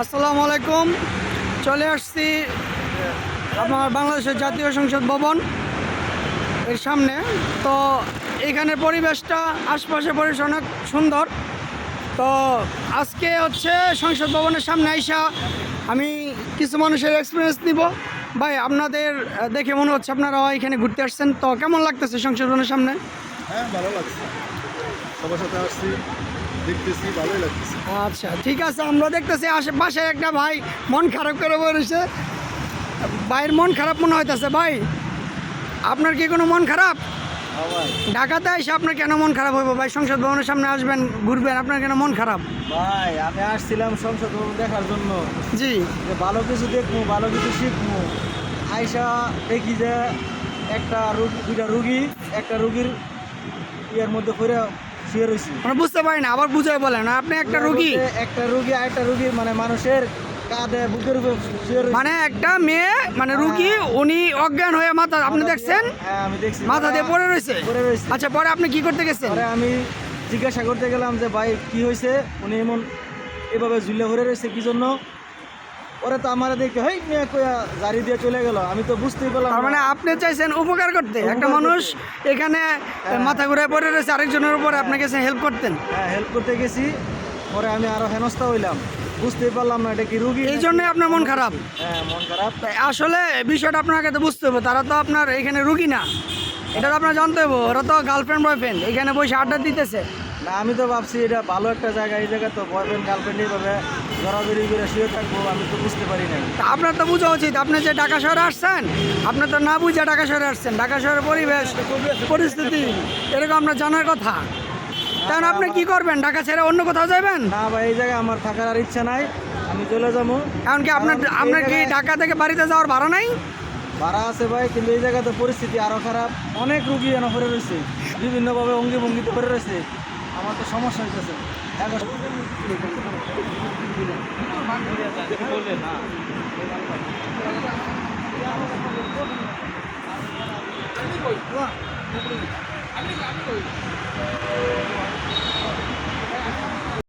আসসালামু আলাইকুম। চলে আসছি আমার বাংলাদেশের জাতীয় সংসদ ভবন এর সামনে। তো এখানে পরিবেশটা আশপাশে পরিবেশ অনেক সুন্দর। তো আজকে হচ্ছে সংসদ ভবনের সামনে আইসা আমি কিছু মানুষের এক্সপিরিয়েন্স নিব। ভাই, আপনাদের দেখে মনে হচ্ছে আপনারা এখানে ঘুরতে আসছেন, তো কেমন লাগতেছে সংসদ ভবনের সামনে? হ্যাঁ, ভালো লাগছে। সবার সাথে আসছি, দেখতেছি, ভালোই লাগতেছে। আচ্ছা, ঠিক আছে। আমরা দেখতেছি আশেপাশে একটা ভাই মন খারাপ করে বলেছে। ভাইয়ের মন খারাপ মনে হইতেছে। ভাই, আপনার কি কোনো মন খারাপ? ঢাকাতে এসে আপনার কেন মন খারাপ হইব? ভাই, সংসদ ভবনের সামনে আসবেন, ঘুরবেন, আপনার কেন মন খারাপ? ভাই, আমি আসছিলাম সংসদ ভবন দেখার জন্য, জি, যে ভালো কিছু দেখবো, ভালো কিছু শিখবো। আইসা দেখি যে দুইটা রুগী একটা রুগীর ইয়ের মধ্যে করে শুয়ে রয়েছি। মানে বুঝতে পারি না, আবার বুঝাই বলেন। আপনি একটা রুগী, একটা রুগী আরেকটা রুগী, মানে মানুষের কাঁধে বুকের উপর শুয়ে রয়েছে। মানে একটা মেয়ে, মানে রুগী, উনি অজ্ঞান হয়ে মাথা, আপনি দেখছেন? হ্যাঁ, আমি দেখছি। মাথা দিয়ে পড়ে রয়েছে। পড়ে রয়েছে। আচ্ছা, পরে আপনি কি করতে গেছেন? পরে আমি জিজ্ঞাসা করতে গেলাম যে ভাই কি হয়েছে, উনি এমন এভাবে ঝুলে ভরে রয়েছে কি জন্য? ওরা তো আমার দেখে হেই মেয়ে কয়া জারি দিয়ে চলে গেল। আমি তো বুঝতেই পারলাম তার না। মানে আপনি চাইছেন উপকার করতে। একটা মানুষ এখানে মাথা ঘুরে পড়ে রয়েছে, আরেকজনের উপরে আপনাকে হেল্প করতেন। হ্যাঁ, হেল্প করতে গেছি। পরে আমি আরো হেনস্থা হইলাম, বুঝতেই পারলাম না এটা কি রুগী। এই জন্যই আপনার মন খারাপ। হ্যাঁ, মন খারাপ। তাই আসলে বিষয়টা আপনাকে তো বুঝতে হবে, তারা তো আপনার এখানে রুগী না, এটা তো আপনার জানতে হবে। ওরা তো গার্লফ্রেন্ড বয়ফ্রেন্ড এখানে বসে আড্ডা দিতেছে। না, আমি তো ভাবছি এটা ভালো একটা জায়গা, এই জায়গা তো বয়ফ্রেন্ড গার্লফ্রেন্ড এইভাবে জড়াজড়ি করে শুয়ে থাকবো, আমি তো বুঝতে পারি নাই। তা আপনার তো বোঝা উচিত, আপনি যে ঢাকা শহরে আসছেন, আপনার তো না বুঝে ঢাকা শহরে আসছেন। ঢাকা শহরের পরিবেশ পরিস্থিতি এরকম আপনার জানার কথা। কারণ আপনি কি করবেন? ঢাকা ছেড়ে অন্য কোথাও যাবেন? না ভাই, এই জায়গায় আমার থাকার আর ইচ্ছা নাই, আমি চলে যাবো। এমনকি আপনার কারণ এই আপনার কি জায়গায় ঢাকা থেকে বাড়িতে যাওয়ার ভাড়া নাই? ভাড়া আছে ভাই, কিন্তু এই জায়গাতে পরিস্থিতি আরো খারাপ। অনেক রুগী এনে পড়ে রয়েছে, বিভিন্নভাবে অঙ্গি ভঙ্গিতে পড়ে রয়েছে। আমার তো সমস্যা হইতেছে এখন। না